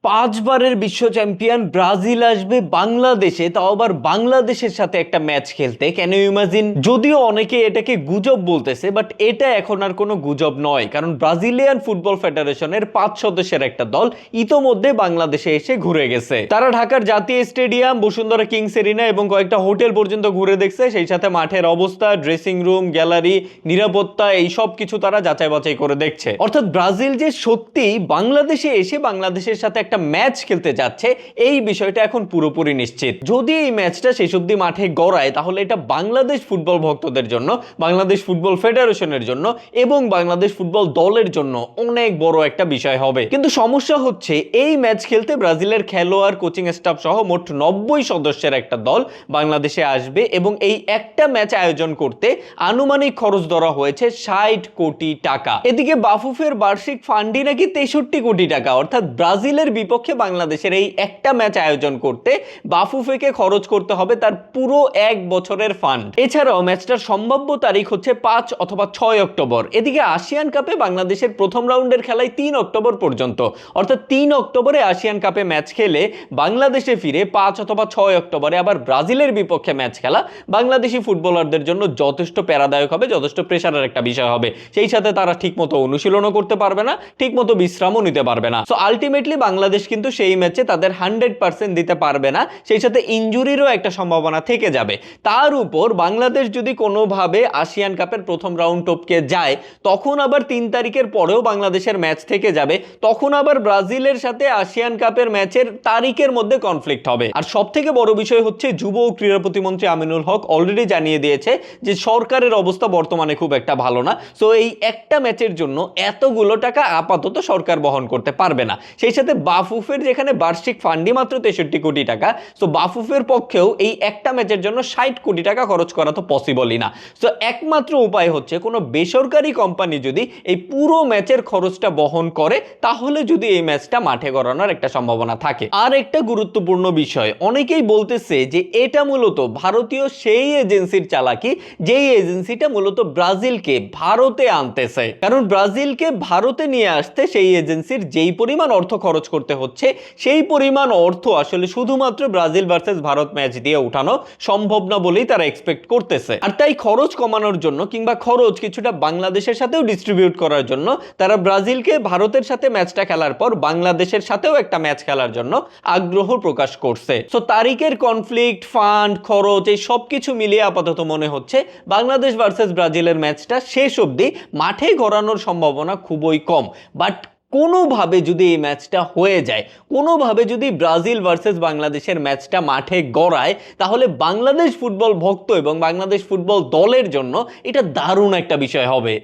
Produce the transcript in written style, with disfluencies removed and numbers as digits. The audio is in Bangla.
পাঁচবারের বিশ্ব চ্যাম্পিয়ন ব্রাজিল আসবে বাংলাদেশে, তাও আবার বাংলাদেশের সাথে একটা ম্যাচ খেলতে। Can you imagine? যদিও অনেকে এটাকে গুজব বলতেছে, বাট এটা এখন আর কোনো গুজব নয়, কারণ ব্রাজিলিয়ান ফুটবল ফেডারেশনের 5 সদস্যের একটা দল ইতোমধ্যে বাংলাদেশে এসে ঘুরে গেছে। তারা ঢাকার জাতীয় স্টেডিয়াম, বসুন্ধরা কিংস এরিনা এবং কয়েকটা হোটেল পর্যন্ত ঘুরে দেখছে। সেই সাথে মাঠের অবস্থা, ড্রেসিং রুম, গ্যালারি, নিরাপত্তা, এই সব কিছু তারা যাচাই বাছাই করে দেখছে। অর্থাৎ ব্রাজিল যে সত্যি বাংলাদেশে এসে বাংলাদেশের সাথে একটা ম্যাচ খেলতে যাচ্ছে, এই বিষয়টা এখন পুরোপুরি নিশ্চিত। যদি এই ম্যাচটা শেষ অবধি মাঠে গড়ায়, তাহলে এটা বাংলাদেশ ফুটবল ভক্তদের জন্য, বাংলাদেশ ফুটবল ফেডারেশনের জন্য এবং বাংলাদেশ ফুটবল দলের জন্য অনেক বড় একটা বিষয় হবে। কিন্তু সমস্যা হচ্ছে, এই ম্যাচ খেলতে ব্রাজিলের খেলোয়াড়, কোচিং স্টাফ সহ মোট 90 সদস্যের একটা দল বাংলাদেশে আসবে এবং এই একটা ম্যাচ আয়োজন করতে আনুমানিক খরচ ধরা হয়েছে 60 কোটি টাকা। এদিকে বাফুফের বার্ষিক ফান্ডই নাকি 63 কোটি টাকা। অর্থাৎ ব্রাজিলের বিপক্ষে বাংলাদেশের এই একটা ম্যাচ আয়োজন করতে বাফুফেকে খরচ করতে হবে তার পুরো 1 বছরের ফান্ড। এছাড়াও ম্যাচটার সম্ভাব্য তারিখ হচ্ছে 5 অথবা 6 অক্টোবর। এদিকে আসিয়ান কাপে বাংলাদেশের প্রথম রাউন্ডের খেলায় 3 অক্টোবর পর্যন্ত, অর্থাৎ 3 অক্টোবরে আসিয়ান কাপে ম্যাচ খেলে বাংলাদেশে ফিরে 5 অথবা 6 অক্টোবরে আবার ব্রাজিলের বিপক্ষে ম্যাচ খেলা বাংলাদেশি ফুটবলারদের জন্য যথেষ্ট প্যারাদায়ক হবে, যথেষ্ট প্রেশারের একটা বিষয় হবে। সেই সাথে তারা ঠিকমতো অনুশীলনও করতে পারবে না, ঠিকমতো বিশ্রামও নিতে পারবে না। সো আলটিমেটলি বাংলাদেশ কিন্তু সেই ম্যাচে তাদের 100% দিতে পারবে না, সেই সাথে ইনজুরিরও একটা সম্ভাবনা থেকে যাবে। তার উপর বাংলাদেশ যদি কোনোভাবে আসিয়ান কাপের প্রথম রাউন্ড টপকে যায়, তখন আবার 3 তারিখের পরেও বাংলাদেশের ম্যাচ থেকে যাবে। তখন আবার ব্রাজিলের সাথে আসিয়ান কাপের ম্যাচের তারিখের মধ্যে কনফ্লিক্ট হবে। আর সব থেকে বড় বিষয় হচ্ছে, যুব ও ক্রীড়া প্রতিমন্ত্রী আমিনুল হক অলরেডি জানিয়ে দিয়েছে যে সরকারের অবস্থা বর্তমানে খুব একটা ভালো না। সো এই একটা ম্যাচের জন্য এতগুলো টাকা আপাতত সরকার বহন করতে পারবে না। সেই সাথে বাফুফের যেখানে বার্ষিক ফান্ডই মাত্র 63 কোটি টাকা, সো বাফুফের পক্ষেও এই একটা ম্যাচের জন্য 60 কোটি টাকা খরচ করা তো পসিবলই না। সো একমাত্র উপায় হচ্ছে, কোনো বেসরকারি কোম্পানি যদি এই পুরো ম্যাচের খরচটা বহন করে, তাহলে যদি এই ম্যাচটা মাঠে গড়ানোর একটা সম্ভাবনা থাকে। আর একটা গুরুত্বপূর্ণ বিষয়, অনেকেই বলতেছে যে এটা মূলত ভারতীয় সেই এজেন্সির চালাকি, যেই এজেন্সিটা মূলত ব্রাজিলকে ভারতে আনতেছে। কারণ ব্রাজিলকে ভারতে নিয়ে আসতে সেই এজেন্সির যেই পরিমাণ অর্থ খরচ করতে হচ্ছে, সেই পরিমাণ অর্থ আসলে শুধুমাত্র ব্রাজিল ভার্সেস ভারত ম্যাচ দিয়ে উঠানো সম্ভব না বলেই তারা এক্সপেক্ট করতেছে। আর তাই খরচ কমানোর জন্য, কিংবা খরচ কিছুটা বাংলাদেশের সাথেও ডিস্ট্রিবিউট করার জন্য, তারা ব্রাজিলকে ভারতের সাথে ম্যাচটা খেলার পর বাংলাদেশের সাথেও একটা ম্যাচ খেলার জন্য আগ্রহ প্রকাশ করছে। সো তারিখের কনফ্লিক্ট, ফান্ড, খরচ, এই সব কিছু মিলিয়ে আপাতত মনে হচ্ছে বাংলাদেশ ভার্সেস ব্রাজিলের ম্যাচটা শেষ অবধি মাঠে গড়ানোর সম্ভাবনা খুবই কম। বাট কোনোভাবে যদি এই ম্যাচটা হয়ে যায়, কোনোভাবে যদি ব্রাজিল ভার্সেস বাংলাদেশের ম্যাচটা মাঠে গড়ায়, তাহলে বাংলাদেশ ফুটবল ভক্ত এবং বাংলাদেশ ফুটবল দলের জন্য এটা দারুণ একটা বিষয় হবে।